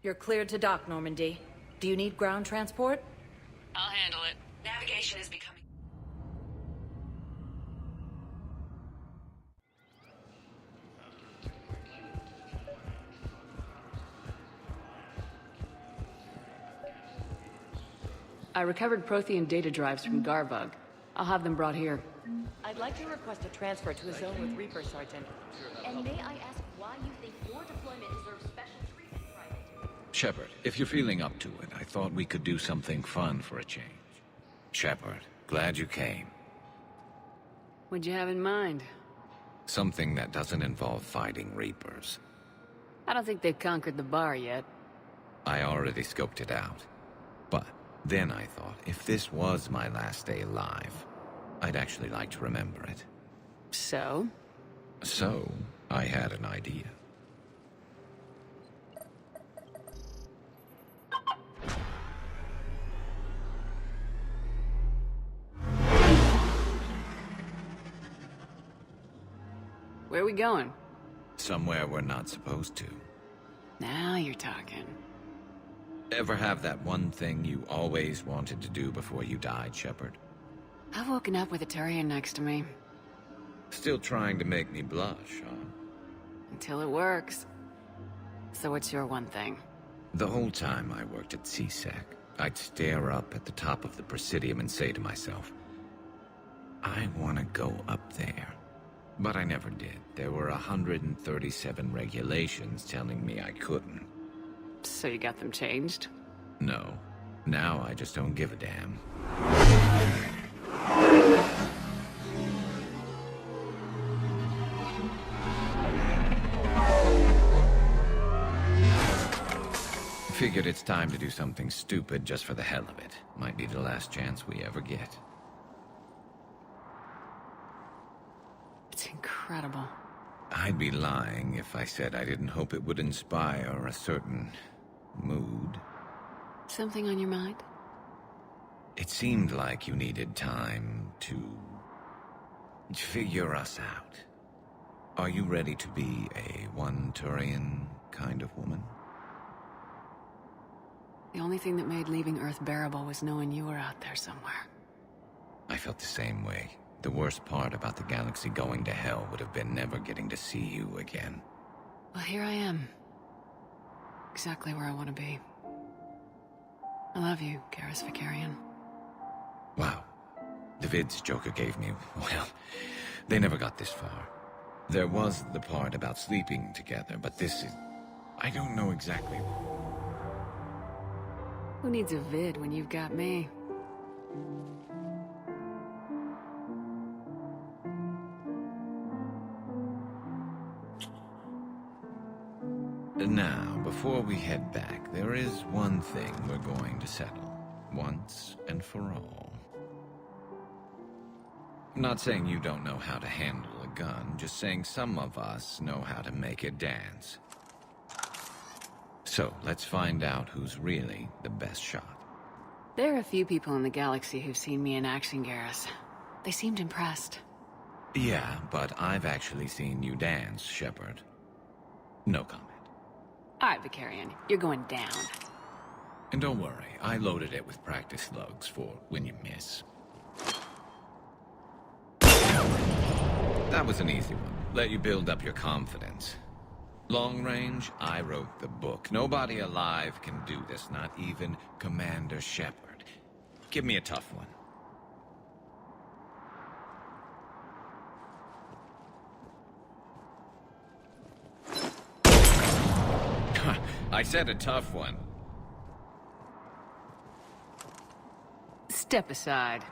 You're cleared to dock, Normandy. Do you need ground transport? I'll handle it. Navigation is becoming... I recovered Prothean data drives from Garbug. I'll have them brought here. I'd like to request a transfer to a zone with Reaper, Sergeant. And may I ask why you think your deployment deserves special treatment, Private? Shepard, if you're feeling up to it, I thought we could do something fun for a change. Shepard, glad you came. What'd you have in mind? Something that doesn't involve fighting Reapers. I don't think they've conquered the bar yet. I already scoped it out. But then I thought, if this was my last day alive, I'd actually like to remember it. So? So, I had an idea. Where are we going? Somewhere we're not supposed to. Now you're talking. Ever have that one thing you always wanted to do before you died, Shepard? I've woken up with a Turian next to me. Still trying to make me blush, huh? Until it works. So what's your one thing? The whole time I worked at CSEC, I'd stare up at the top of the Presidium and say to myself, I want to go up there. But I never did. There were 137 regulations telling me I couldn't. So you got them changed? No. Now I just don't give a damn. Figured it's time to do something stupid just for the hell of it. Might be the last chance we ever get. It's incredible. I'd be lying if I said I didn't hope it would inspire a certain mood. Something on your mind? It seemed like you needed time to figure us out. Are you ready to be a one Turian kind of woman? The only thing that made leaving Earth bearable was knowing you were out there somewhere. I felt the same way. The worst part about the galaxy going to hell would have been never getting to see you again. Well, here I am. Exactly where I want to be. I love you, Garrus Vicarian. Wow. The vids Joker gave me, well, they never got this far. There was the part about sleeping together, but this is... I don't know exactly... Who needs a vid when you've got me? Now, before we head back, there is one thing we're going to settle. Once and for all. I'm not saying you don't know how to handle a gun, just saying some of us know how to make it dance. So, let's find out who's really the best shot. There are a few people in the galaxy who've seen me in action, Garrus. They seemed impressed. Yeah, but I've actually seen you dance, Shepard. No comment. All right, Vicarian, you're going down. And don't worry, I loaded it with practice slugs for when you miss. That was an easy one. Let you build up your confidence. Long range, I wrote the book. Nobody alive can do this, not even Commander Shepard. Give me a tough one. I said a tough one. Step aside.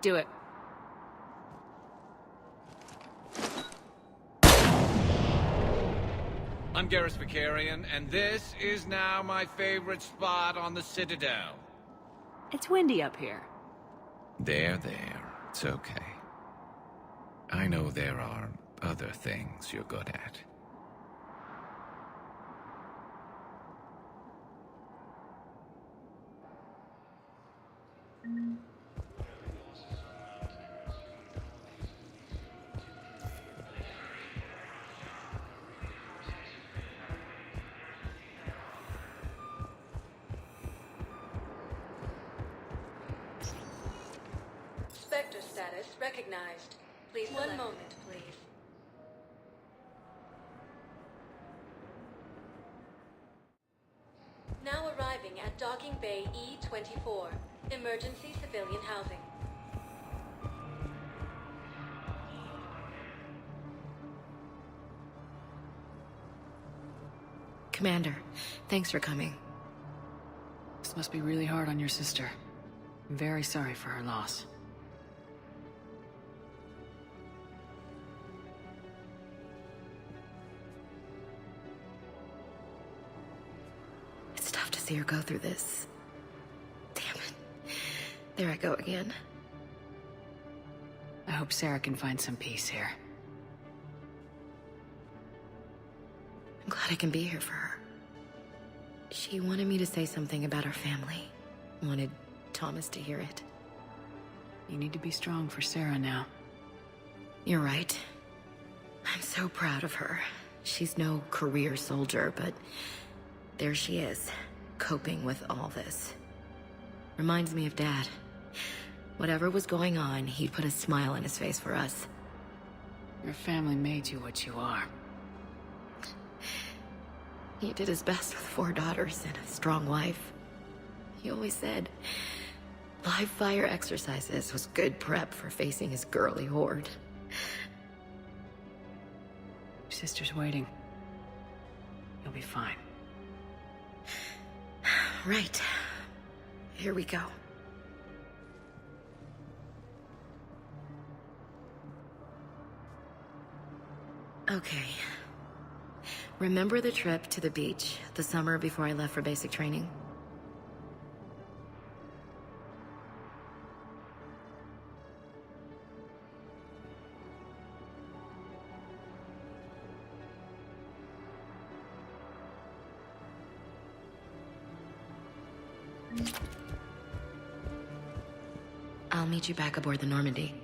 Do it. I'm Garrus Vicarian, and this is now my favorite spot on the Citadel. It's windy up here. There. It's okay. I know there are other things you're good at. Spectre status recognized. Please one moment, please. Now arriving at Docking Bay E-24, emergency civilian housing. Commander, thanks for coming. This must be really hard on your sister. I'm very sorry for her loss. It's tough to see her go through this. Damn it. There I go again. I hope Sarah can find some peace here. I'm glad I can be here for her. She wanted me to say something about her family. Wanted Thomas to hear it. You need to be strong for Sarah now. You're right. I'm so proud of her. She's no career soldier, but there she is, coping with all this. Reminds me of Dad. Whatever was going on, he'd put a smile on his face for us. Your family made you what you are. He did his best with 4 daughters and a strong wife. He always said live fire exercises was good prep for facing his girly horde. Your sister's waiting. You'll be fine. Right. Here we go. Okay. Remember the trip to the beach the summer before I left for basic training? I'll meet you back aboard the Normandy.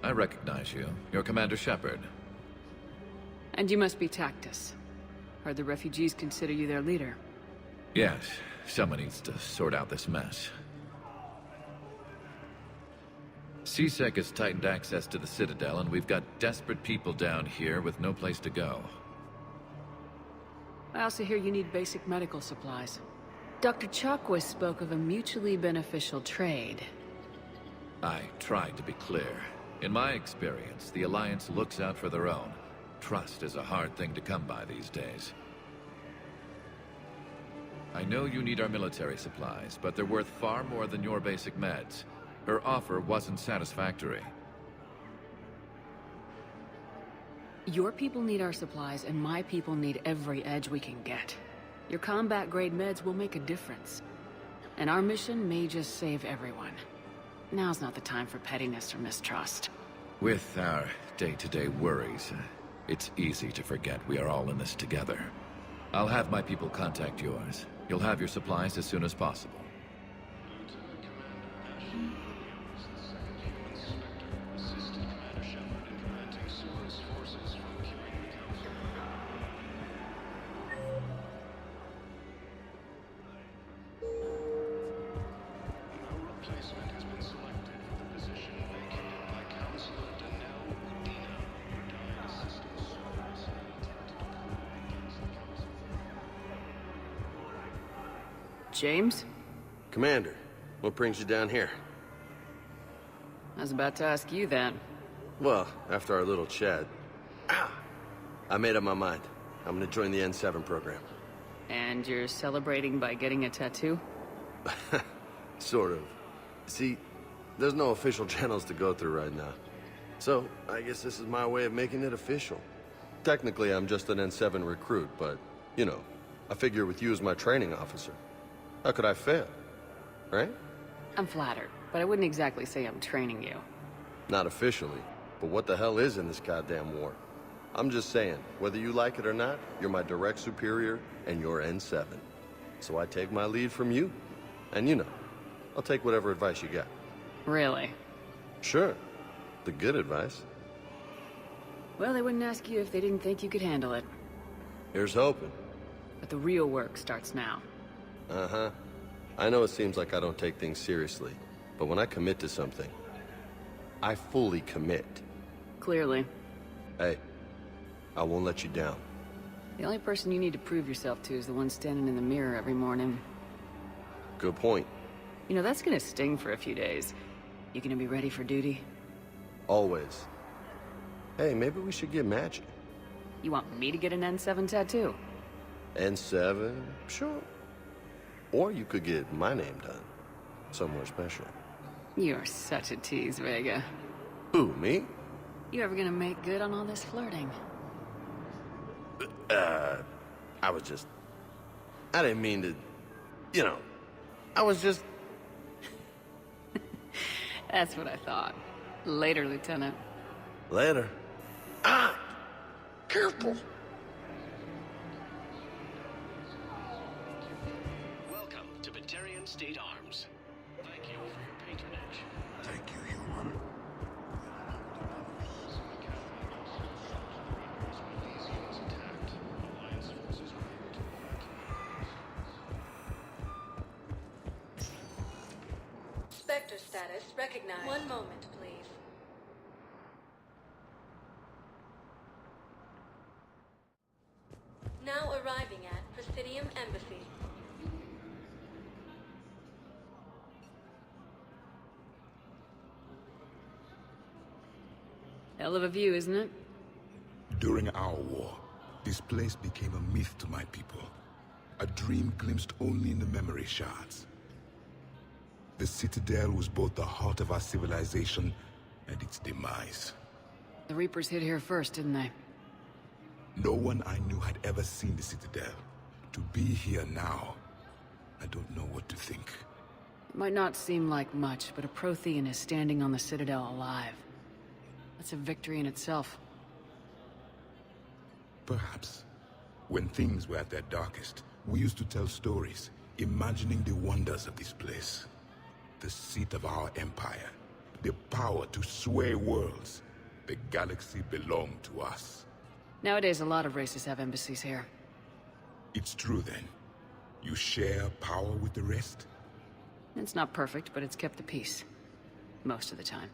I recognize you. You're Commander Shepard. And you must be Tactus. Heard the refugees consider you their leader. Yes, someone needs to sort out this mess. CSEC has tightened access to the Citadel, and we've got desperate people down here with no place to go. I also hear you need basic medical supplies. Dr. Chakwas spoke of a mutually beneficial trade. I tried to be clear. In my experience, the Alliance looks out for their own. Trust is a hard thing to come by these days. I know you need our military supplies, but they're worth far more than your basic meds. Her offer wasn't satisfactory. Your people need our supplies, and my people need every edge we can get. Your combat-grade meds will make a difference. And our mission may just save everyone. Now's not the time for pettiness or mistrust. With our day-to-day worries, it's easy to forget we are all in this together. I'll have my people contact yours. You'll have your supplies as soon as possible. James? Commander, what brings you down here? I was about to ask you that. Well, after our little chat, I made up my mind. I'm gonna join the N7 program. And you're celebrating by getting a tattoo? Sort of. See, there's no official channels to go through right now. So, I guess this is my way of making it official. Technically, I'm just an N7 recruit, but, you know, I figure with you as my training officer, how could I fail? Right? I'm flattered, but I wouldn't exactly say I'm training you. Not officially, but what the hell is in this goddamn war? I'm just saying, whether you like it or not, you're my direct superior, and you're N7. So I take my lead from you. And you know, I'll take whatever advice you got. Really? Sure. The good advice. Well, they wouldn't ask you if they didn't think you could handle it. Here's hoping. But the real work starts now. Uh-huh. I know it seems like I don't take things seriously, but when I commit to something, I fully commit. Clearly. Hey, I won't let you down. The only person you need to prove yourself to is the one standing in the mirror every morning. Good point. You know, that's gonna sting for a few days. You gonna be ready for duty? Always. Hey, maybe we should get matching. You want me to get an N7 tattoo? N7? Sure. Or you could get my name done. Somewhere special. You're such a tease, Vega. Who, me? You ever gonna make good on all this flirting? I didn't mean to, you know, I was just... That's what I thought. Later, Lieutenant. Later. Ah! Careful! Welcome to Batarian State Arms. Thank you for your patronage. Thank you, human. Spectre status recognized. One moment, please. Now arriving at Presidium Embassy. Hell of a view, isn't it? During our war, this place became a myth to my people. A dream glimpsed only in the memory shards. The Citadel was both the heart of our civilization and its demise. The Reapers hit here first, didn't they? No one I knew had ever seen the Citadel. To be here now, I don't know what to think. It might not seem like much, but a Prothean is standing on the Citadel alive. That's a victory in itself. Perhaps. When things were at their darkest, we used to tell stories, imagining the wonders of this place. The seat of our empire, the power to sway worlds. The galaxy belonged to us. Nowadays, a lot of races have embassies here. It's true then. You share power with the rest? It's not perfect, but it's kept the peace. Most of the time.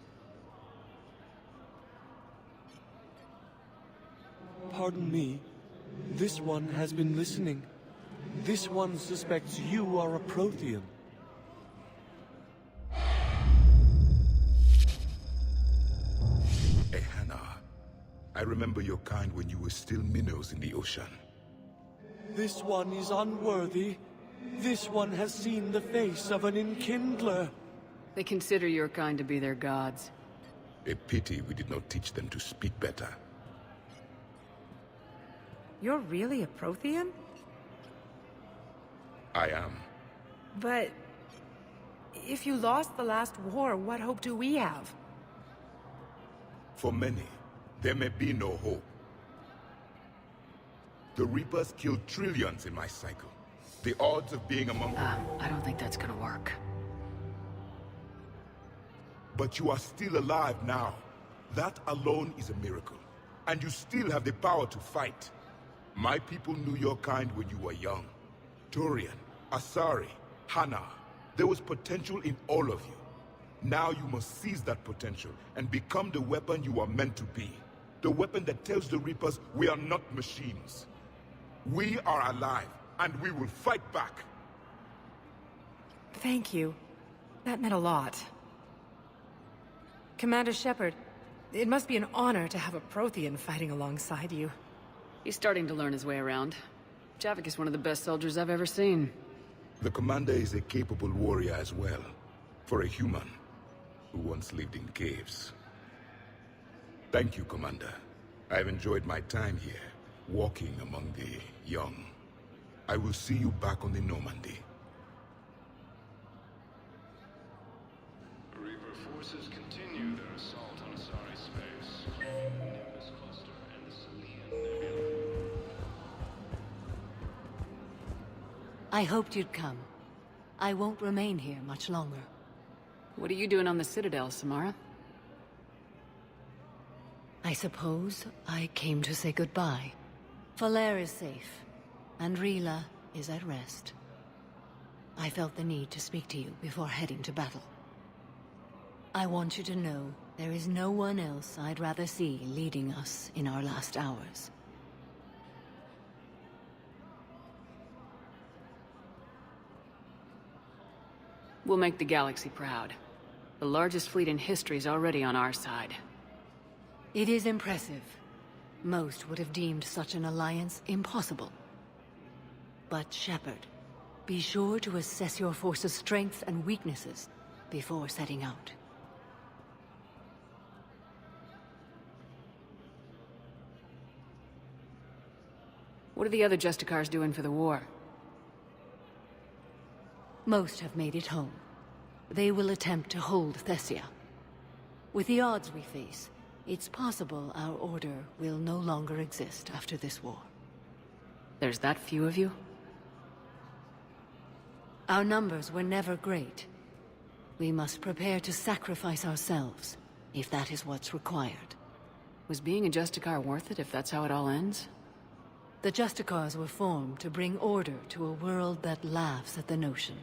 Pardon me. This one has been listening. This one suspects you are a Prothean. Hannah, I remember your kind when you were still minnows in the ocean. This one is unworthy. This one has seen the face of an enkindler. They consider your kind to be their gods. A pity we did not teach them to speak better. You're really a Prothean? I am. But... if you lost the last war, what hope do we have? For many, there may be no hope. The Reapers killed trillions in my cycle. The odds of being among them... I don't think that's gonna work. But you are still alive now. That alone is a miracle. And you still have the power to fight. My people knew your kind when you were young. Turian, Asari, Hannah. There was potential in all of you. Now you must seize that potential and become the weapon you are meant to be. The weapon that tells the Reapers we are not machines. We are alive, and we will fight back. Thank you. That meant a lot. Commander Shepard, it must be an honor to have a Prothean fighting alongside you. He's starting to learn his way around. Javik is one of the best soldiers I've ever seen. The commander is a capable warrior as well, for a human who once lived in caves. Thank you, Commander. I've enjoyed my time here, walking among the young. I will see you back on the Normandy. Reaper forces continue their assault on Asari space. Nimbus cluster and the Salian Nebula. I hoped you'd come. I won't remain here much longer. What are you doing on the Citadel, Samara? I suppose I came to say goodbye. Falere is safe, and Rila is at rest. I felt the need to speak to you before heading to battle. I want you to know there is no one else I'd rather see leading us in our last hours. We'll make the galaxy proud. The largest fleet in history is already on our side. It is impressive. Most would have deemed such an alliance impossible. But Shepard, be sure to assess your force's strengths and weaknesses before setting out. What are the other Justicars doing for the war? Most have made it home. They will attempt to hold Thessia. With the odds we face, it's possible our order will no longer exist after this war. There's that few of you? Our numbers were never great. We must prepare to sacrifice ourselves, if that is what's required. Was being a Justicar worth it if that's how it all ends? The Justicars were formed to bring order to a world that laughs at the notion.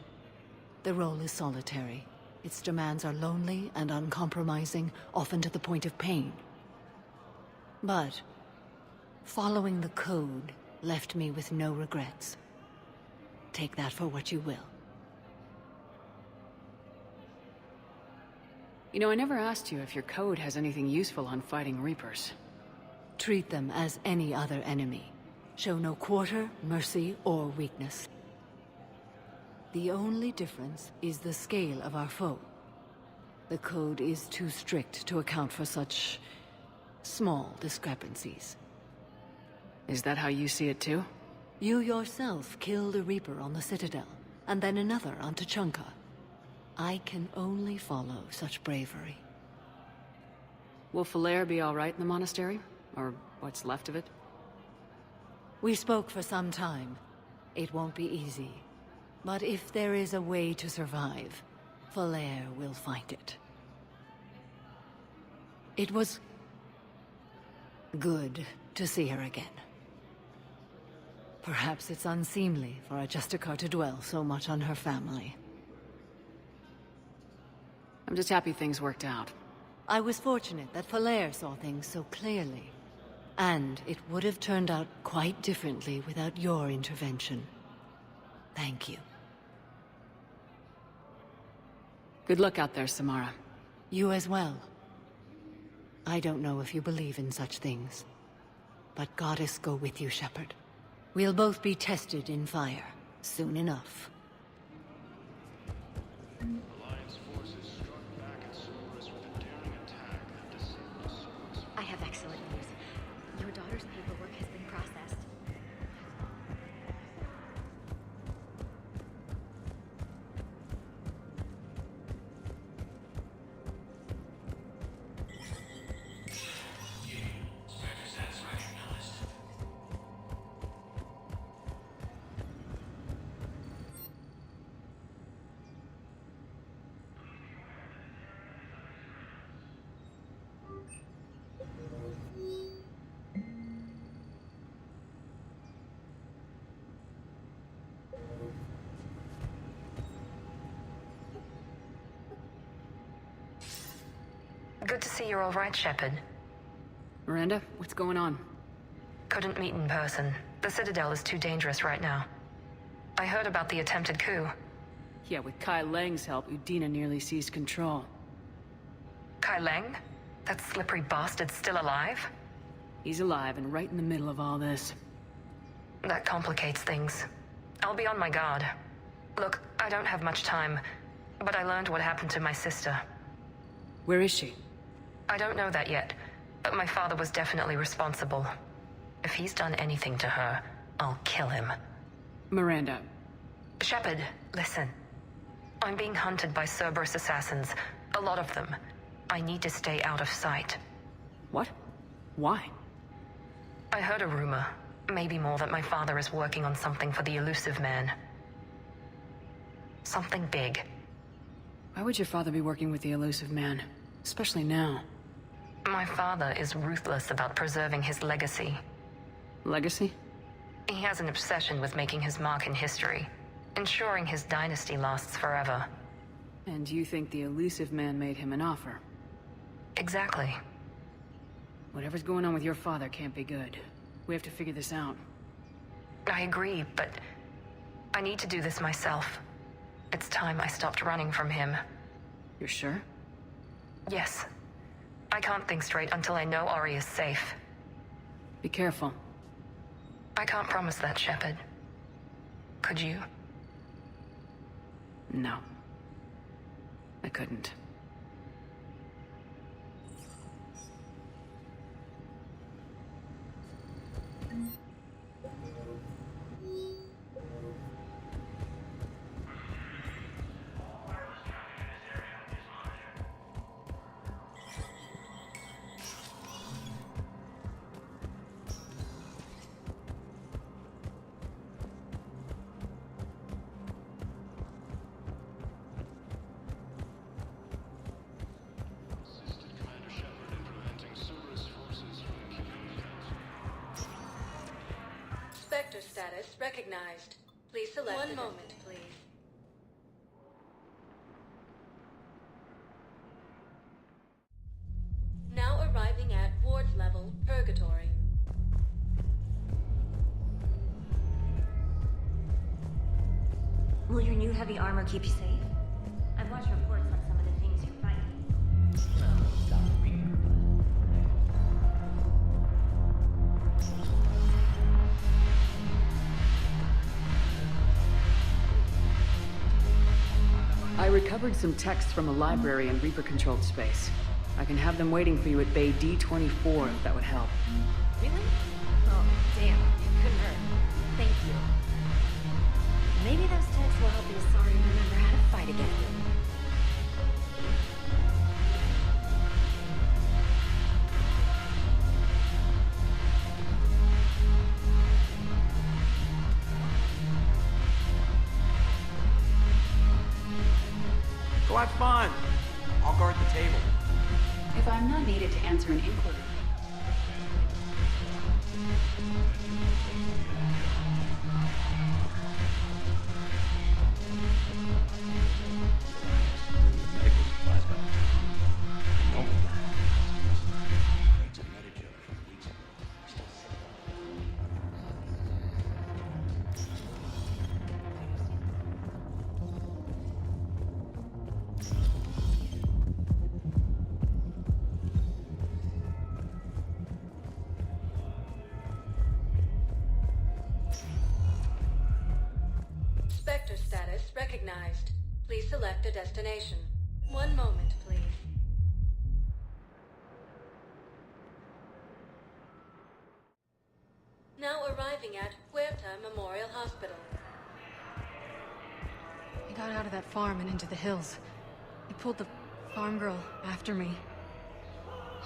The role is solitary. Its demands are lonely and uncompromising, often to the point of pain. But following the code left me with no regrets. Take that for what you will. You know, I never asked you if your code has anything useful on fighting Reapers. Treat them as any other enemy. Show no quarter, mercy, or weakness. The only difference is the scale of our foe. The code is too strict to account for such small discrepancies. Is that how you see it too? You yourself killed a Reaper on the Citadel, and then another on Tuchanka. I can only follow such bravery. Will Falere be all right in the monastery? Or what's left of it? We spoke for some time. It won't be easy. But if there is a way to survive, Falere will find it. It was good to see her again. Perhaps it's unseemly for a Justicar to dwell so much on her family. I'm just happy things worked out. I was fortunate that Falere saw things so clearly. And it would have turned out quite differently without your intervention. Thank you. Good luck out there, Samara. You as well. I don't know if you believe in such things, but Goddess go with you, Shepard. We'll both be tested in fire, soon enough. Alliance forces struck back at Cerberus with a daring attack that disabled Cerberus. I have excellent news. Your daughter's paperwork has been processed. Good to see you're all right, Shepard. Miranda, what's going on? Couldn't meet in person. The Citadel is too dangerous right now. I heard about the attempted coup. Yeah, with Kai Lang's help, Udina nearly seized control. Kai Lang? That slippery bastard's still alive? He's alive and right in the middle of all this. That complicates things. I'll be on my guard. Look, I don't have much time, but I learned what happened to my sister. Where is she? I don't know that yet, but my father was definitely responsible. If he's done anything to her, I'll kill him. Miranda. Shepard, listen. I'm being hunted by Cerberus assassins. A lot of them. I need to stay out of sight. What? Why? I heard a rumor, maybe more, that my father is working on something for the elusive man. Something big. Why would your father be working with the elusive man? Especially now. My father is ruthless about preserving his legacy. Legacy? He has an obsession with making his mark in history, ensuring his dynasty lasts forever. And you think the elusive man made him an offer? Exactly. Whatever's going on with your father can't be good. We have to figure this out. I agree, but I need to do this myself. It's time I stopped running from him. You're sure? Yes. I can't think straight until I know Ori is safe. Be careful. I can't promise that, Shepard. Could you? No. I couldn't. Spectre status recognized. Please select one moment, please. Now arriving at Ward's level, Purgatory. Will your new heavy armor keep you safe? I've watched reports on some of the things you're fighting. I recovered some texts from a library in Reaper-controlled space. I can have them waiting for you at Bay D-24 if that would help. Really? Oh, damn. It couldn't hurt. Thank you. Maybe those texts will help the Asari remember how to fight again. Go have fun. I'll guard the table. If I'm not needed to answer an inquiry. Spectre status recognized. Please select a destination. One moment, please. Now arriving at Huerta Memorial Hospital. I got out of that farm and into the hills. I pulled the farm girl after me.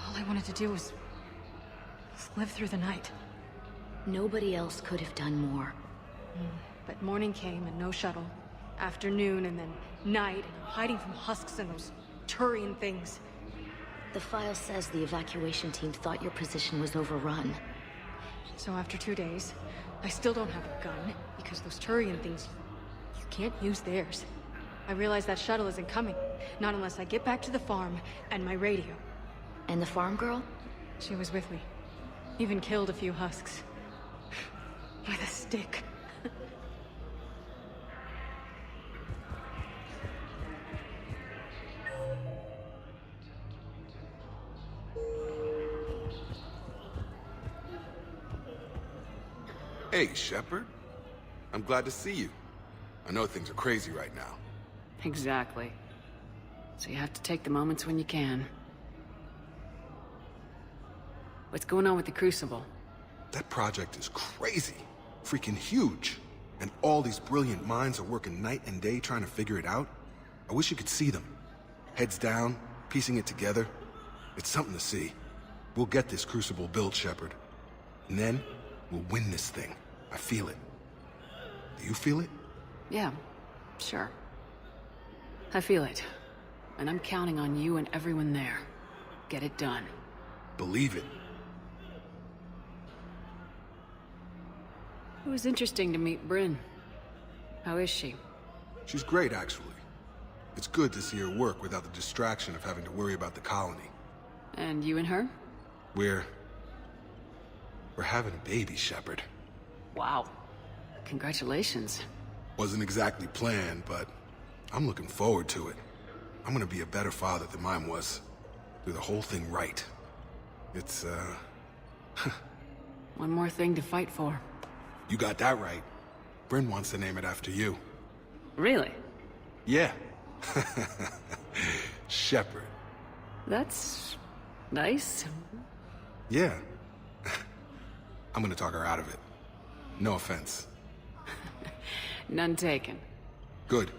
All I wanted to do was live through the night. Nobody else could have done more. But morning came and no shuttle. Afternoon and then night, and I'm hiding from husks and those Turian things. The file says the evacuation team thought your position was overrun. So after 2 days, I still don't have a gun, because those Turian things, you can't use theirs. I realize that shuttle isn't coming, not unless I get back to the farm and my radio. And the farm girl? She was with me. Even killed a few husks. With a stick. Hey, Shepard. I'm glad to see you. I know things are crazy right now. Exactly. So you have to take the moments when you can. What's going on with the Crucible? That project is crazy. Freaking huge. And all these brilliant minds are working night and day trying to figure it out. I wish you could see them. Heads down, piecing it together. It's something to see. We'll get this Crucible built, Shepard. And then, we'll win this thing. I feel it. Do you feel it? Yeah, sure. I feel it. And I'm counting on you and everyone there. Get it done. Believe it. It was interesting to meet Bryn. How is she? She's great, actually. It's good to see her work without the distraction of having to worry about the colony. And you and her? We're having a baby, Shepard. Wow. Congratulations. Wasn't exactly planned, but I'm looking forward to it. I'm gonna be a better father than mine was. Do the whole thing right. It's, One more thing to fight for. You got that right. Bryn wants to name it after you. Really? Yeah. Shepard. That's nice. Yeah. I'm gonna talk her out of it. No offense. None taken. Good.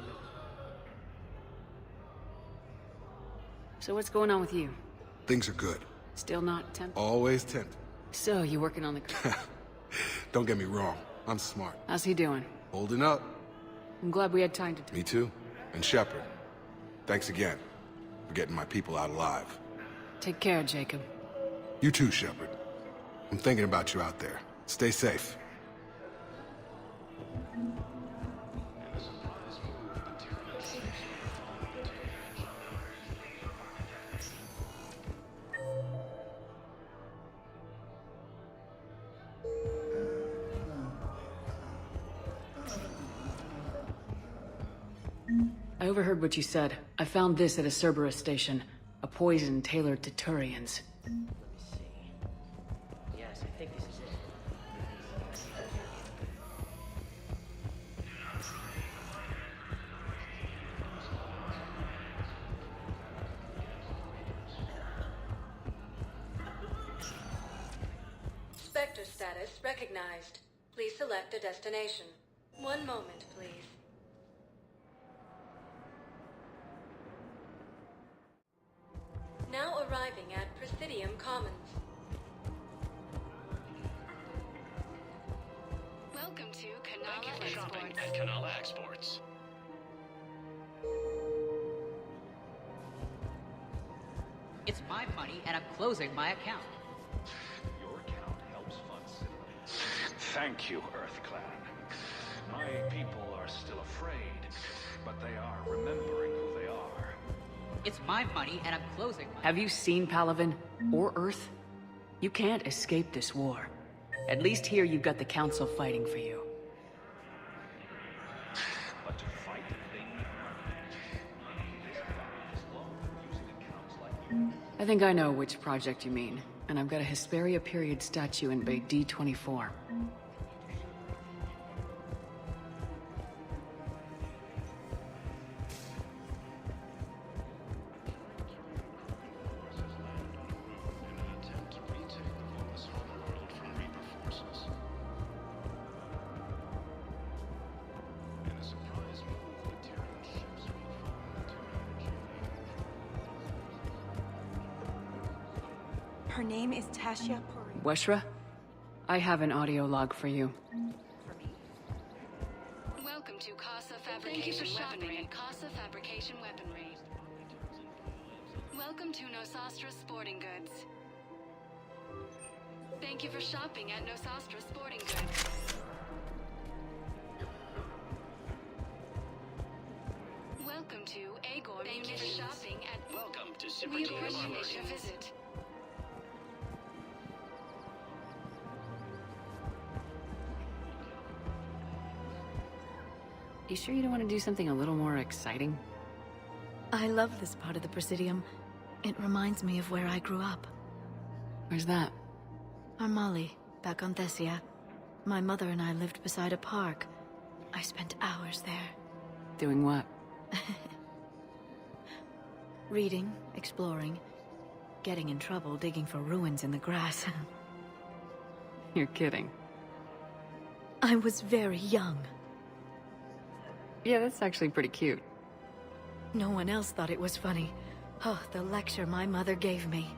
So what's going on with you? Things are good. Still not tempted? Always tempted. So, you working on the... Don't get me wrong. I'm smart. How's he doing? Holding up. I'm glad we had time to... Me too. And Shepard, thanks again for getting my people out alive. Take care, Jacob. You too, Shepard. I'm thinking about you out there. Stay safe. I overheard what you said. I found this at a Cerberus station. A poison tailored to Turians. Let me see. Yes, I think this is it. Spectre status recognized. Please select a destination. One moment, please. Now arriving at Presidium Commons. Welcome to Thank you for shopping at Canala Exports. It's my money, and I'm closing my account. Your account helps fund cinema. Thank you, EarthClan. My people are still afraid, but they are remembering who they are. It's my money, and I'm closing my... Have you seen Palaven? Or Earth? You can't escape this war. At least here you've got the Council fighting for you. But to fight, they need money. This fight is long using accounts like you. I think I know which project you mean. And I've got a Hesperia period statue in Bay D24. Her name is Tasha Puri. Weshra? I have an audio log for you. Welcome to Casa Fabrication Weaponry and Casa Fabrication Weaponry. Welcome to Nosastra Sporting Goods. Thank you for shopping at Nosastra Sporting Goods. Welcome to Agor Munitions. Thank you for shopping at... Welcome to We Super appreciate your visit. You sure you don't want to do something a little more exciting? I love this part of the Presidium. It reminds me of where I grew up. Where's that? Armali, back on Thessia. My mother and I lived beside a park. I spent hours there. Doing what? Reading, exploring, getting in trouble digging for ruins in the grass. You're kidding. I was very young. Yeah, that's actually pretty cute. No one else thought it was funny. Oh, the lecture my mother gave me.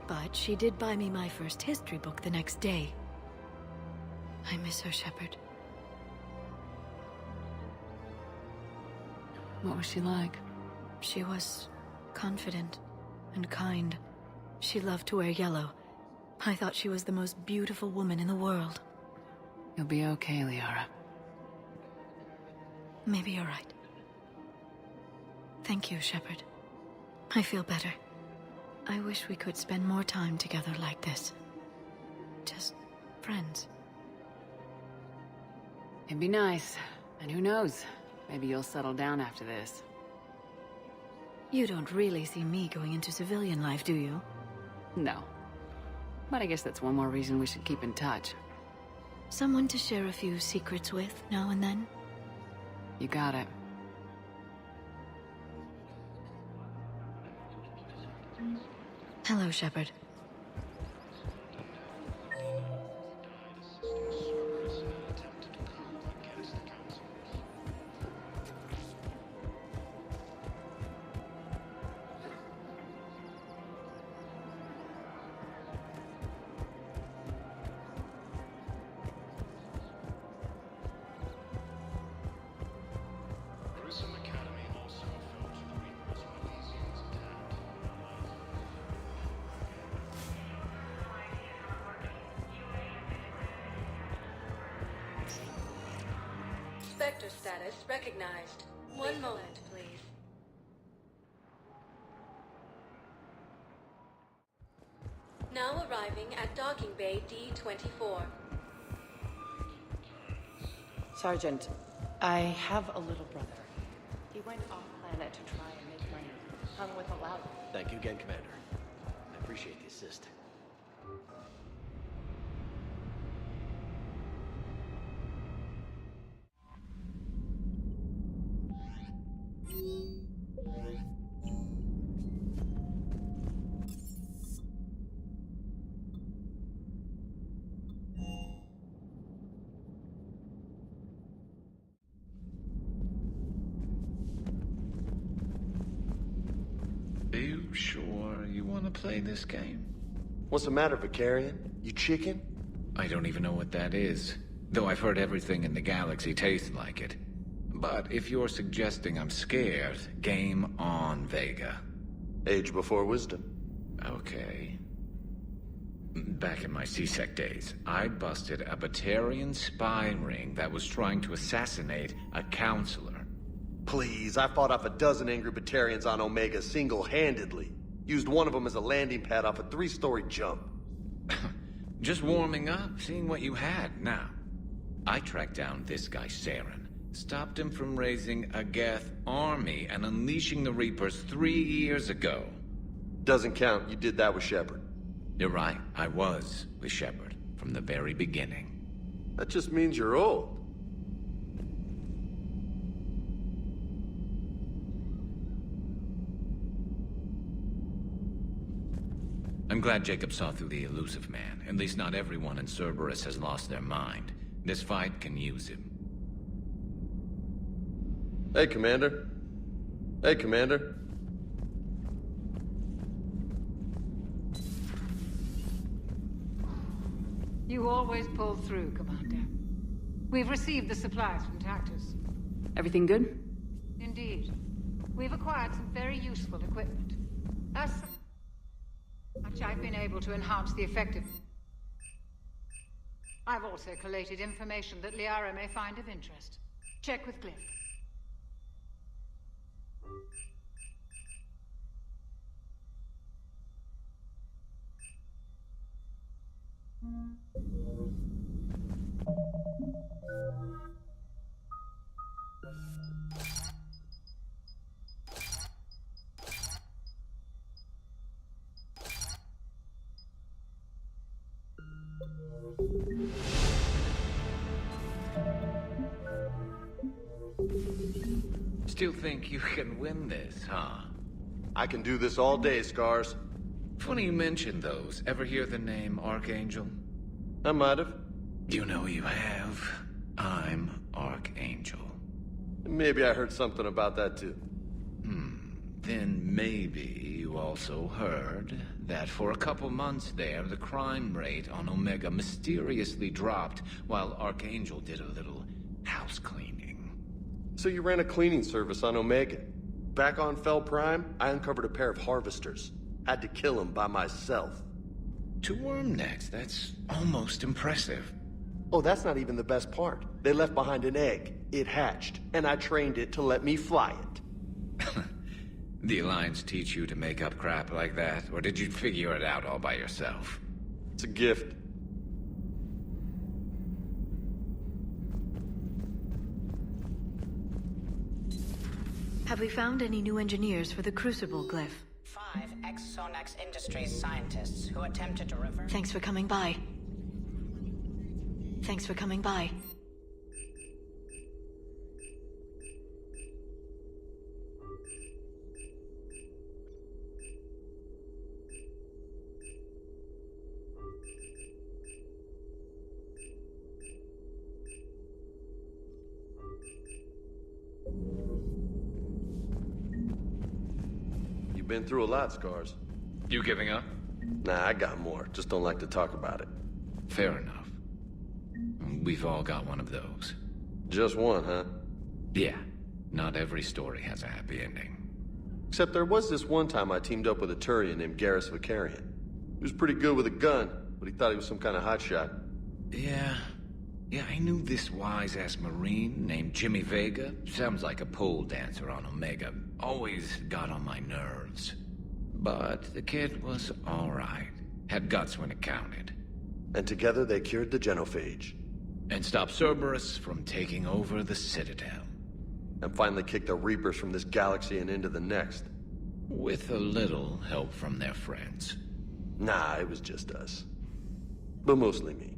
But she did buy me my first history book the next day. I miss her, Shepard. What was she like? She was confident and kind. She loved to wear yellow. I thought she was the most beautiful woman in the world. You'll be okay, Liara. Maybe you're right. Thank you, Shepard. I feel better. I wish we could spend more time together like this. Just friends. It'd be nice. And who knows? Maybe you'll settle down after this. You don't really see me going into civilian life, do you? No. But I guess that's one more reason we should keep in touch. Someone to share a few secrets with now and then? You got it. Hello, Shepard. Spectre status recognized. One moment, please. Now arriving at docking bay D-24. Sergeant, I have a little brother. He went off-planet to try and make money. Hung with a loud... Thank you again, Commander. I appreciate the assist. Are you sure you want to play this game? What's the matter, Vicarian? You chicken? I don't even know what that is. Though I've heard everything in the galaxy tastes like it. But if you're suggesting I'm scared, game on, Vega. Age before wisdom. Okay. Back in my CSEC days, I busted a Batarian spy ring that was trying to assassinate a counselor. Please, I fought off a dozen angry Batarians on Omega single-handedly. Used one of them as a landing pad off a 3-story jump. Just warming up, seeing what you had. Now, I tracked down this guy, Saren. Stopped him from raising a Geth army and unleashing the Reapers 3 years ago. Doesn't count. You did that with Shepard. You're right. I was with Shepard from the very beginning. That just means you're old. I'm glad Jacob saw through the elusive man. At least not everyone in Cerberus has lost their mind. This fight can use him. Hey, Commander. Hey, Commander. You always pull through, Commander. We've received the supplies from Tactus. Everything good? Indeed. We've acquired some very useful equipment. As much I've been able to enhance the effectiveness. I've also collated information that Liara may find of interest. Check with Glyph. Still think you can win this, huh? I can do this all day, Scars. Funny you mention those. Ever hear the name Archangel? I might have. You know you have. I'm Archangel. Maybe I heard something about that too. Then maybe you also heard that for a couple months there, the crime rate on Omega mysteriously dropped while Archangel did a little house cleaning. So you ran a cleaning service on Omega. Back on Fel Prime, I uncovered a pair of harvesters. Had to kill them by myself. 2 worm necks, that's almost impressive. Oh, that's not even the best part. They left behind an egg. It hatched, and I trained it to let me fly it. The Alliance teach you to make up crap like that, or did you figure it out all by yourself? It's a gift. Have we found any new engineers for the Crucible glyph? 5 ex-Sonax Industries scientists who attempted to reverse... Thanks for coming by. Thanks for coming by. You've been through a lot, Scars. You giving up? Nah, I got more. Just don't like to talk about it. Fair enough. We've all got one of those. Just one, huh? Yeah. Not every story has a happy ending. Except there was this one time I teamed up with a Turian named Garrus Vicarian. He was pretty good with a gun, but he thought he was some kind of hotshot. Yeah, I knew this wise-ass Marine named Jimmy Vega. Sounds like a pole dancer on Omega. Always got on my nerves. But the kid was alright. Had guts when it counted. And together they cured the genophage. And stopped Cerberus from taking over the Citadel. And finally kicked the Reapers from this galaxy and into the next. With a little help from their friends. Nah, it was just us. But mostly me.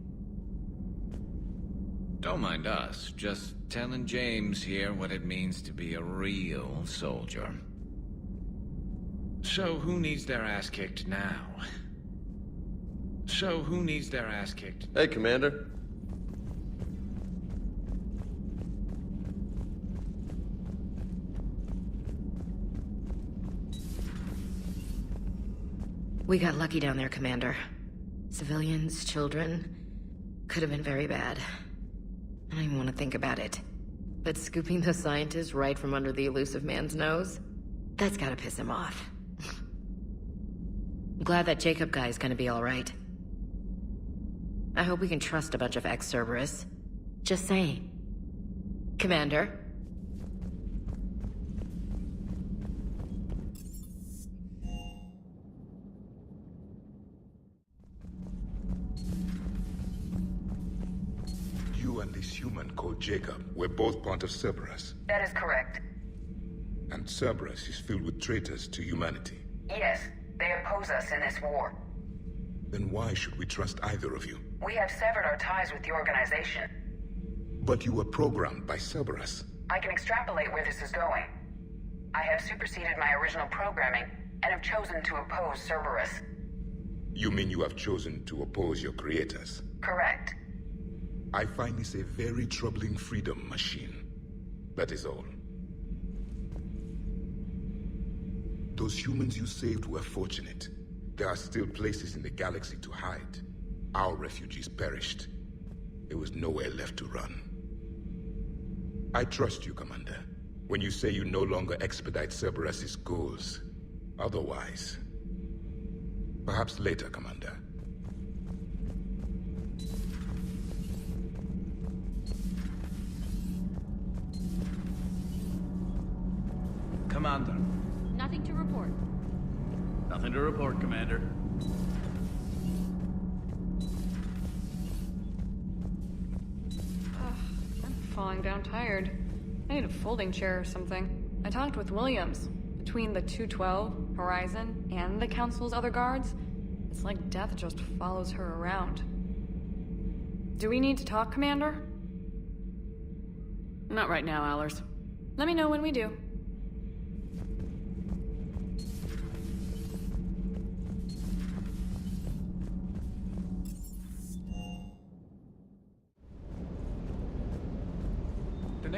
Don't mind us. Just telling James here what it means to be a real soldier. So who needs their ass kicked now? Hey, Commander. We got lucky down there, Commander. Civilians, children. Could have been very bad. I don't even want to think about it. But scooping those scientists right from under the elusive man's nose? That's gotta piss him off. I'm glad that Jacob guy is gonna be alright. I hope we can trust a bunch of ex-Cerberus. Just saying. Commander? You and this human called Jacob were both part of Cerberus. That is correct. And Cerberus is filled with traitors to humanity. Yes, they oppose us in this war. Then why should we trust either of you? We have severed our ties with the organization. But you were programmed by Cerberus. I can extrapolate where this is going. I have superseded my original programming and have chosen to oppose Cerberus. You mean you have chosen to oppose your creators? Correct. I find this a very troubling freedom machine. That is all. Those humans you saved were fortunate. There are still places in the galaxy to hide. Our refugees perished. There was nowhere left to run. I trust you, Commander, when you say you no longer expedite Cerberus's goals. Otherwise... Perhaps later, Commander. Commander. Nothing to report. Nothing to report, Commander. I'm falling down tired. I need a folding chair or something. I talked with Williams. Between the 212, Horizon, and the Council's other guards, it's like death just follows her around. Do we need to talk, Commander? Not right now, Allers. Let me know when we do.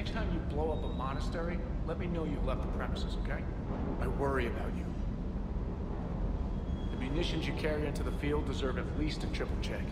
next time you blow up a monastery, let me know you've left the premises, okay? I worry about you. The munitions you carry into the field deserve at least a triple check.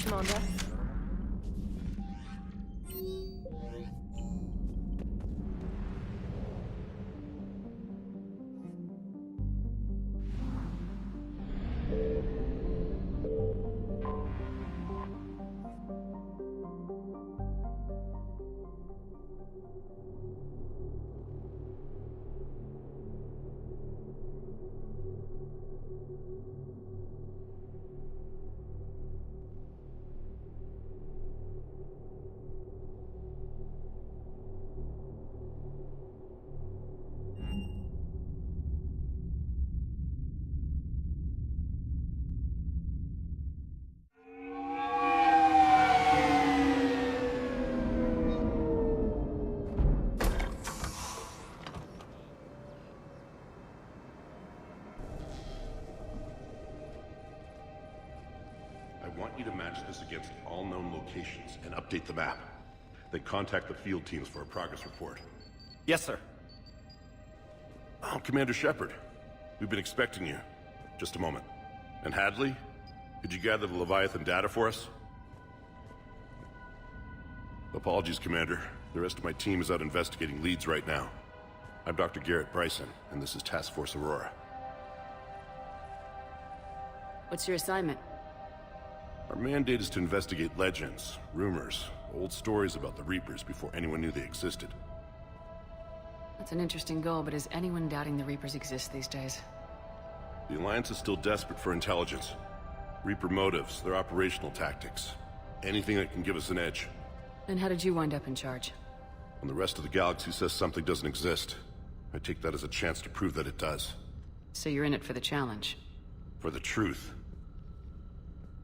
Commander. I want you to match this against all known locations and update the map. Then contact the field teams for a progress report. Yes, sir. Oh, Commander Shepard. We've been expecting you. Just a moment. And Hadley? Could you gather the Leviathan data for us? Apologies, Commander. The rest of my team is out investigating leads right now. I'm Dr. Garrett Bryson, and this is Task Force Aurora. What's your assignment? Our mandate is to investigate legends, rumors, old stories about the Reapers before anyone knew they existed. That's an interesting goal, but is anyone doubting the Reapers exist these days? The Alliance is still desperate for intelligence. Reaper motives, their operational tactics. Anything that can give us an edge. Then how did you wind up in charge? When the rest of the galaxy says something doesn't exist, I take that as a chance to prove that it does. So you're in it for the challenge? For the truth.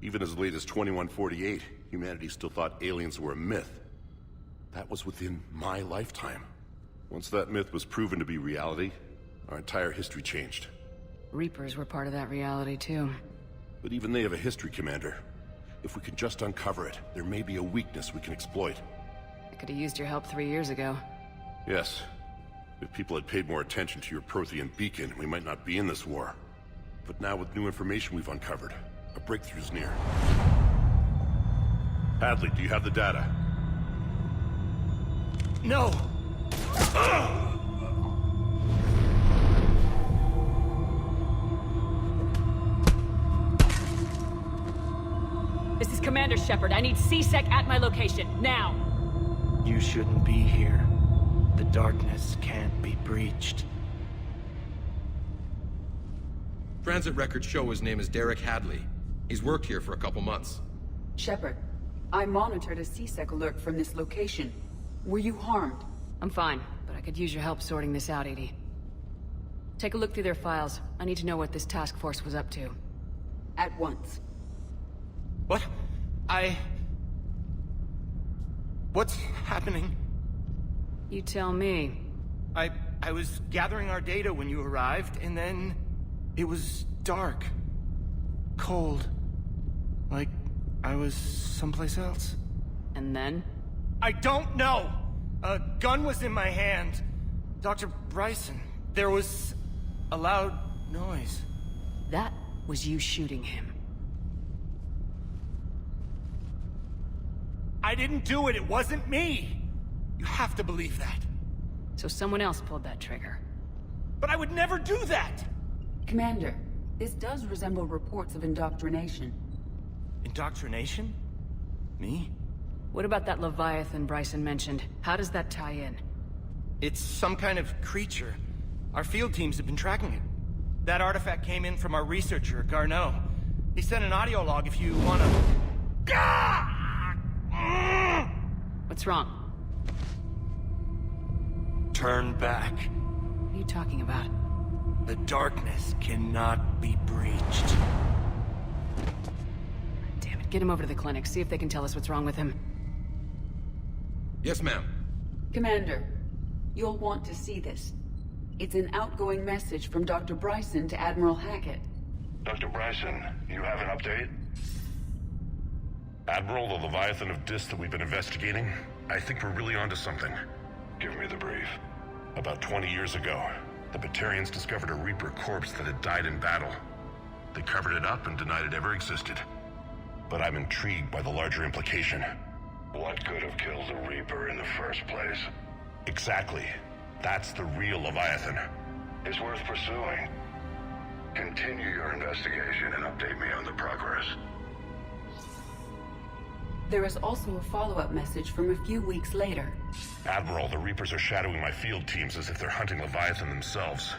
Even as late as 2148, humanity still thought aliens were a myth. That was within my lifetime. Once that myth was proven to be reality, our entire history changed. Reapers were part of that reality, too. But even they have a history, Commander. If we can just uncover it, there may be a weakness we can exploit. I could have used your help 3 years ago. Yes. If people had paid more attention to your Prothean beacon, we might not be in this war. But now with new information we've uncovered, a breakthrough's near. Hadley, do you have the data? No! This is Commander Shepard. I need C-Sec at my location, now! You shouldn't be here. The darkness can't be breached. Transit records show his name is Derek Hadley. He's worked here for a couple months. Shepard, I monitored a C-Sec alert from this location. Were you harmed? I'm fine, but I could use your help sorting this out, Edie. Take a look through their files. I need to know what this task force was up to. At once. What? What's happening? You tell me. I was gathering our data when you arrived, and then... it was dark. Cold. Like I was someplace else. And then? I don't know! A gun was in my hand. Dr. Bryson, there was a loud noise. That was you shooting him. I didn't do it, it wasn't me! You have to believe that. So someone else pulled that trigger. But I would never do that! Commander, this does resemble reports of indoctrination. Indoctrination? Me? What about that Leviathan Bryson mentioned? How does that tie in? It's some kind of creature. Our field teams have been tracking it. That artifact came in from our researcher, Garneau. He sent an audio log if you wanna... What's wrong? Turn back. What are you talking about? The darkness cannot be breached. Damn it, get him over to the clinic, see if they can tell us what's wrong with him. Yes, ma'am. Commander, you'll want to see this. It's an outgoing message from Dr. Bryson to Admiral Hackett. Dr. Bryson, you have an update? Admiral, the Leviathan of Dis that we've been investigating, I think we're really onto something. Give me the brief. About 20 years ago, the Batarians discovered a Reaper corpse that had died in battle. They covered it up and denied it ever existed. But I'm intrigued by the larger implication. What could have killed the Reaper in the first place? Exactly. That's the real Leviathan. It's worth pursuing. Continue your investigation and update me on the progress. There is also a follow-up message from a few weeks later. Admiral, the Reapers are shadowing my field teams as if they're hunting Leviathan themselves.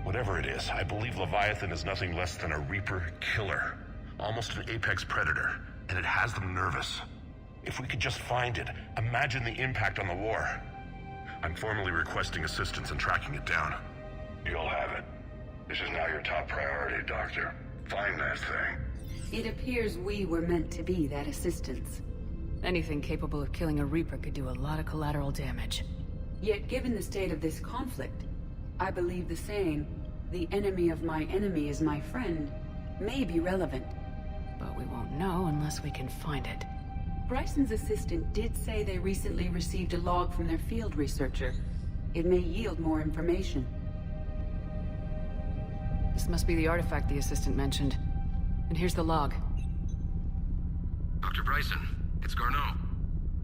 Whatever it is, I believe Leviathan is nothing less than a Reaper killer. Almost an apex predator, and it has them nervous. If we could just find it, imagine the impact on the war. I'm formally requesting assistance in tracking it down. You'll have it. This is now your top priority, Doctor. Find that thing. It appears we were meant to be that assistance. Anything capable of killing a Reaper could do a lot of collateral damage. Yet given the state of this conflict, I believe the saying, "The enemy of my enemy is my friend," may be relevant. But we won't know unless we can find it. Bryson's assistant did say they recently received a log from their field researcher. It may yield more information. This must be the artifact the assistant mentioned. And here's the log. Dr. Bryson, it's Garneau.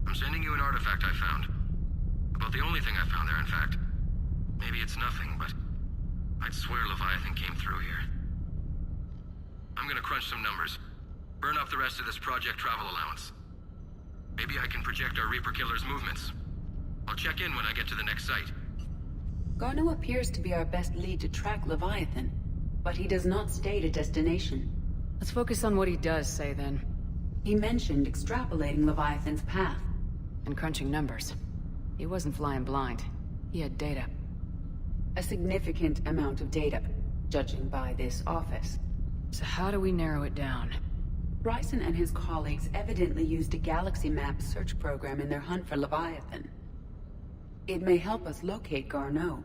I'm sending you an artifact I found. About the only thing I found there, in fact. Maybe it's nothing, but I'd swear Leviathan came through here. I'm gonna crunch some numbers. Burn up the rest of this project travel allowance. Maybe I can project our Reaper killer's movements. I'll check in when I get to the next site. Garneau appears to be our best lead to track Leviathan, but he does not state a destination. Let's focus on what he does say, then. He mentioned extrapolating Leviathan's path. And crunching numbers. He wasn't flying blind. He had data. A significant amount of data, judging by this office. So how do we narrow it down? Bryson and his colleagues evidently used a galaxy map search program in their hunt for Leviathan. It may help us locate Garneau.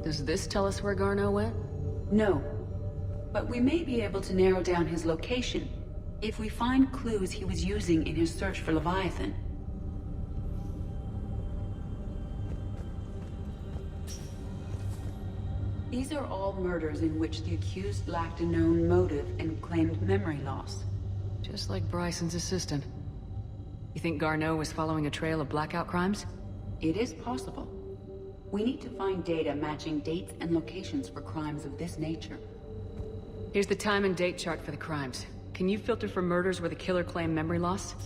Does this tell us where Garneau went? No. But we may be able to narrow down his location if we find clues he was using in his search for Leviathan. These are all murders in which the accused lacked a known motive and claimed memory loss. Just like Bryson's assistant. You think Garneau was following a trail of blackout crimes? It is possible. We need to find data matching dates and locations for crimes of this nature. Here's the time and date chart for the crimes. Can you filter for murders where the killer claimed memory loss?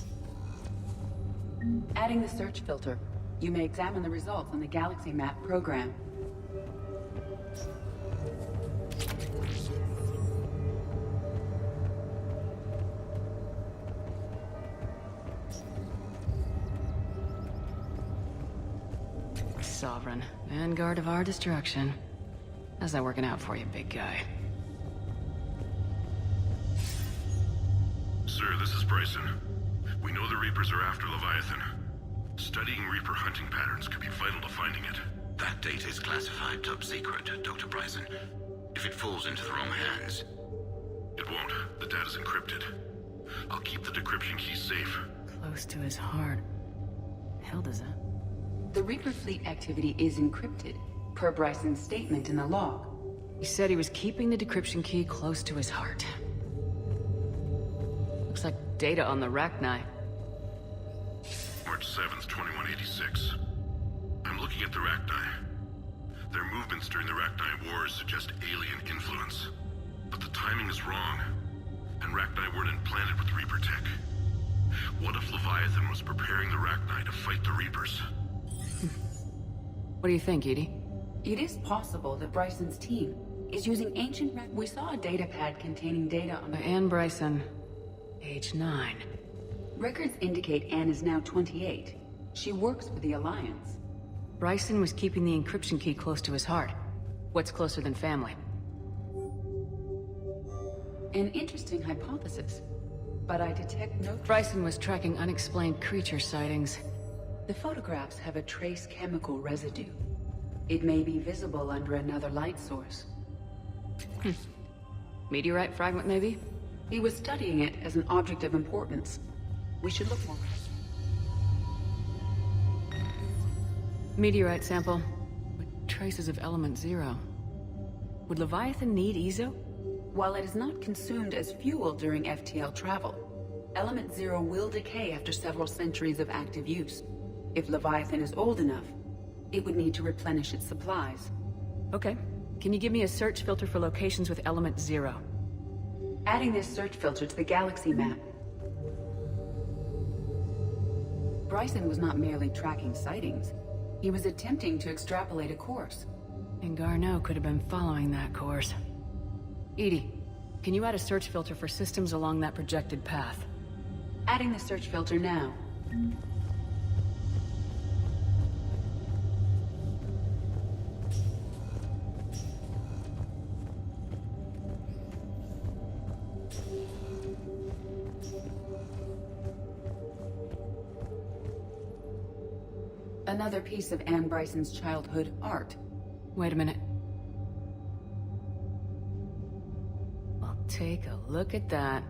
Adding the search filter, you may examine the results on the Galaxy Map program. Sovereign, vanguard of our destruction. How's that working out for you, big guy? Sir, this is Bryson. We know the Reapers are after Leviathan. Studying Reaper hunting patterns could be vital to finding it. That data is classified top secret, Dr. Bryson. If it falls into the wrong hands... It won't. The data's encrypted. I'll keep the decryption key safe. Close to his heart. Hell does that? The Reaper fleet activity is encrypted, per Bryson's statement in the log. He said he was keeping the decryption key close to his heart. Looks like data on the Rachni. March 7th, 2186. I'm looking at the Rachni. Their movements during the Rachni Wars suggest alien influence. But the timing is wrong, and Rachni weren't implanted with Reaper tech. What if Leviathan was preparing the Rachni to fight the Reapers? What do you think, Edie? It is possible that Bryson's team is using ancient We saw a data pad containing data on... Anne Bryson, age 9. Records indicate Anne is now 28. She works for the Alliance. Bryson was keeping the encryption key close to his heart. What's closer than family? An interesting hypothesis, but I detect no... Bryson was tracking unexplained creature sightings. The photographs have a trace chemical residue. It may be visible under another light source. Meteorite fragment, maybe? He was studying it as an object of importance. We should look more. Meteorite sample, with traces of element 0. Would Leviathan need Ezo? While it is not consumed as fuel during FTL travel, element 0 will decay after several centuries of active use. If Leviathan is old enough, it would need to replenish its supplies. Okay. Can you give me a search filter for locations with element 0? Adding this search filter to the Galaxy Map. Bryson was not merely tracking sightings. He was attempting to extrapolate a course. And Garneau could have been following that course. Edie, can you add a search filter for systems along that projected path? Adding the search filter now. Another piece of Anne Bryson's childhood art. Wait a minute. Well, take a look at that.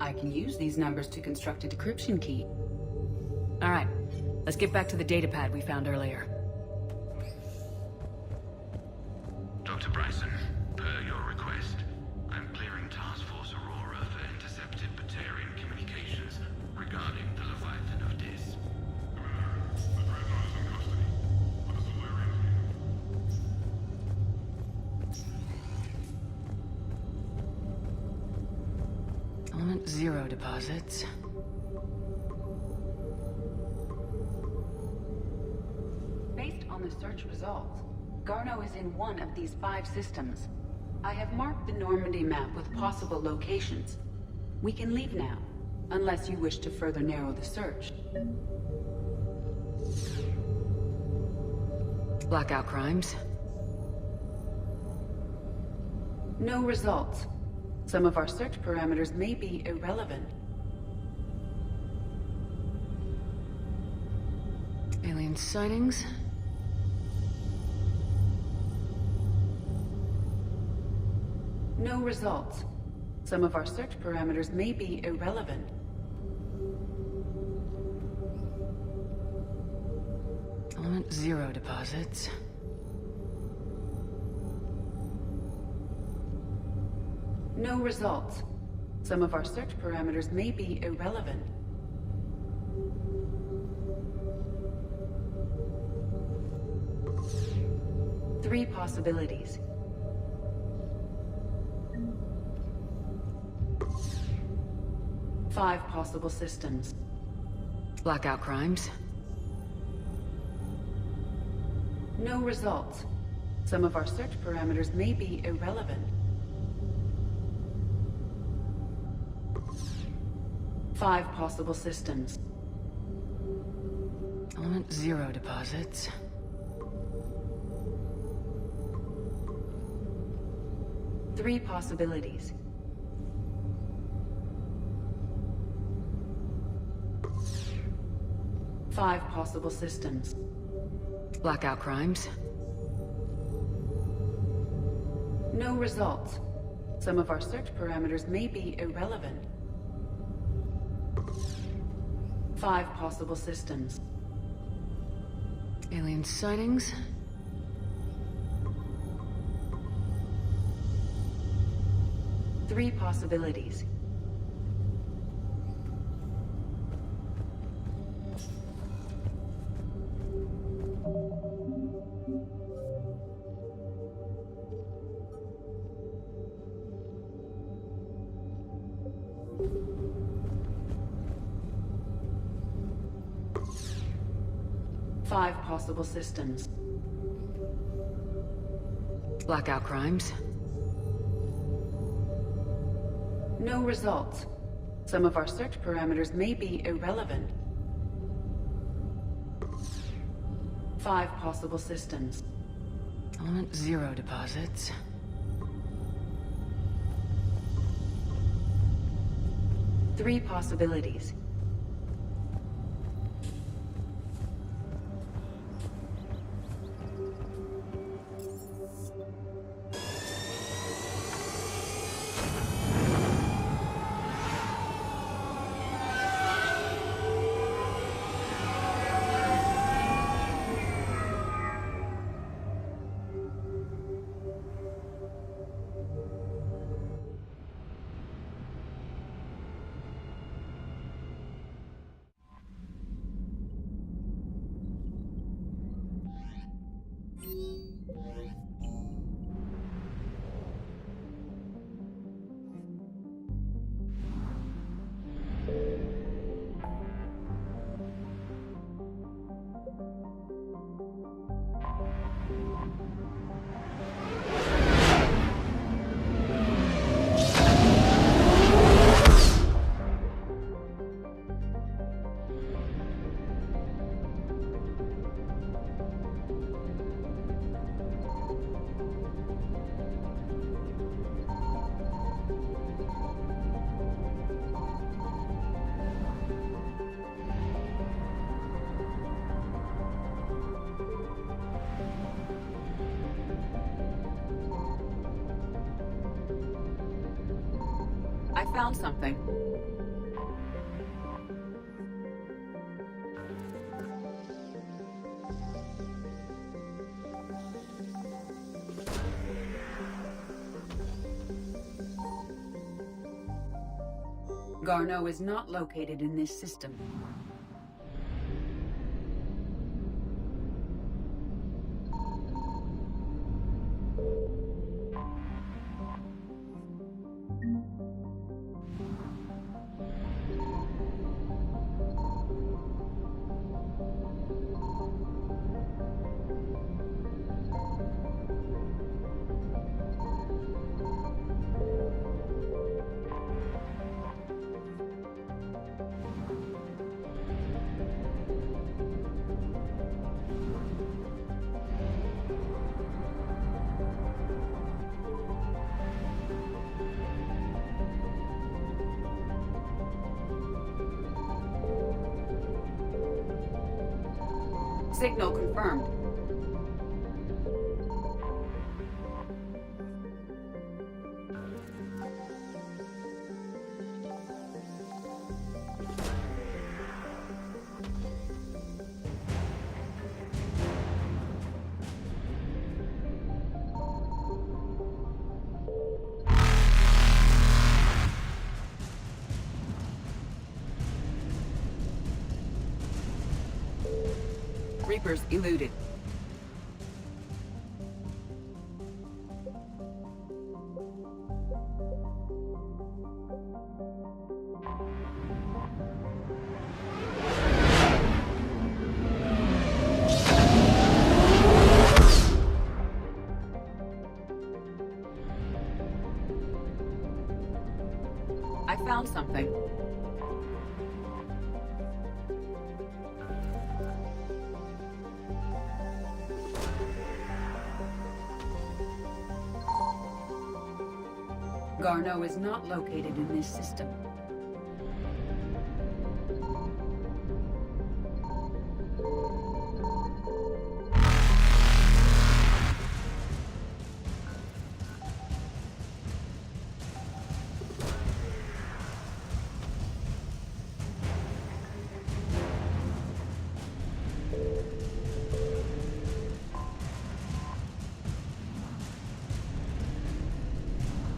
I can use these numbers to construct a decryption key. All right, let's get back to the datapad we found earlier. Dr. Bryson, per your request, I'm clearing Task Force Aurora for intercepted Batarian communications regarding the Leviathan of Dis. Element 0 deposits. Based on the search results, Garneau is in one of these 5 systems. I have marked the Normandy map with possible locations. We can leave now, unless you wish to further narrow the search. Blackout crimes. No results. Some of our search parameters may be irrelevant. Alien sightings. No results. Some of our search parameters may be irrelevant. Element 0 deposits. No results. Some of our search parameters may be irrelevant. Three possibilities. Five possible systems. Blackout crimes. No results. Some of our search parameters may be irrelevant. 5 possible systems. Element 0 deposits. Three possibilities. Five possible systems. Blackout crimes. No results. Some of our search parameters may be irrelevant. 5 possible systems. Alien sightings. Three possibilities. Five possible systems. Blackout crimes. No results. Some of our search parameters may be irrelevant. 5 possible systems. Element 0 deposits. Three possibilities. I found something. Garneau is not located in this system. Signal confirmed. Reapers eluded. Garneau is not located in this system.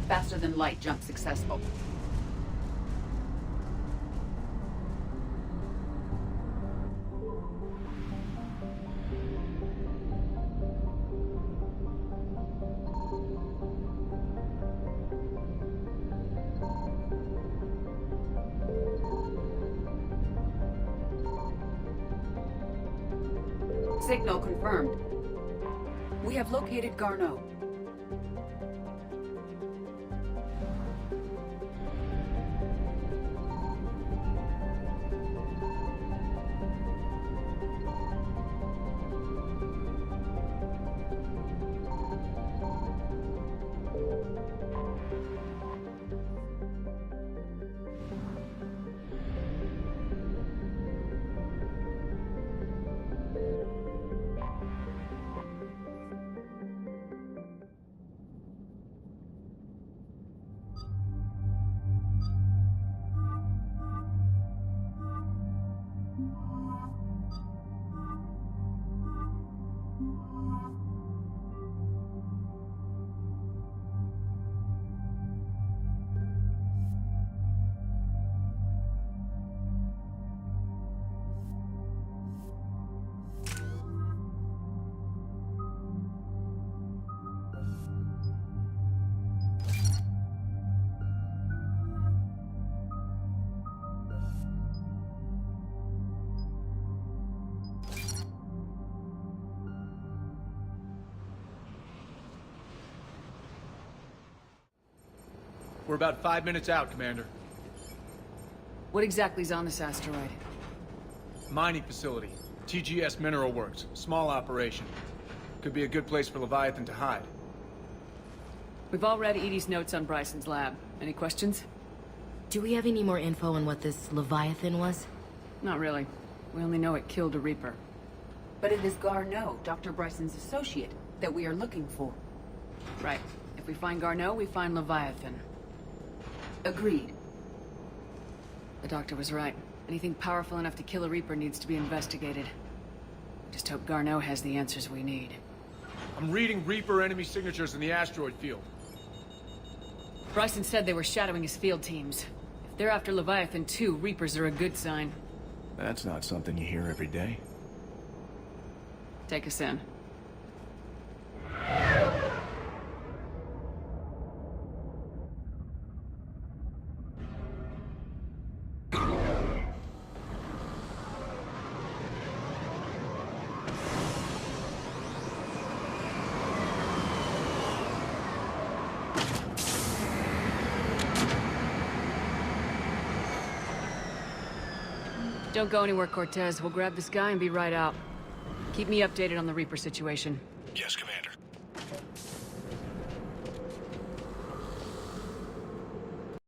Faster than light jump successful. Signal confirmed. We have located Garneau. We're about 5 minutes out, Commander. What exactly is on this asteroid? Mining facility. TGS Mineral Works. Small operation. Could be a good place for Leviathan to hide. We've all read Edie's notes on Bryson's lab. Any questions? Do we have any more info on what this Leviathan was? Not really. We only know it killed a Reaper. But it is Garneau, Dr. Bryson's associate, that we are looking for. Right. If we find Garneau, we find Leviathan. Agreed. The doctor was right. Anything powerful enough to kill a Reaper needs to be investigated. Just hope Garneau has the answers we need. I'm reading Reaper enemy signatures in the asteroid field. Bryson said they were shadowing his field teams. If they're after Leviathan too, Reapers are a good sign. That's not something you hear every day. Take us in. Don't go anywhere, Cortez. We'll grab this guy and be right out. Keep me updated on the Reaper situation. Yes, Commander.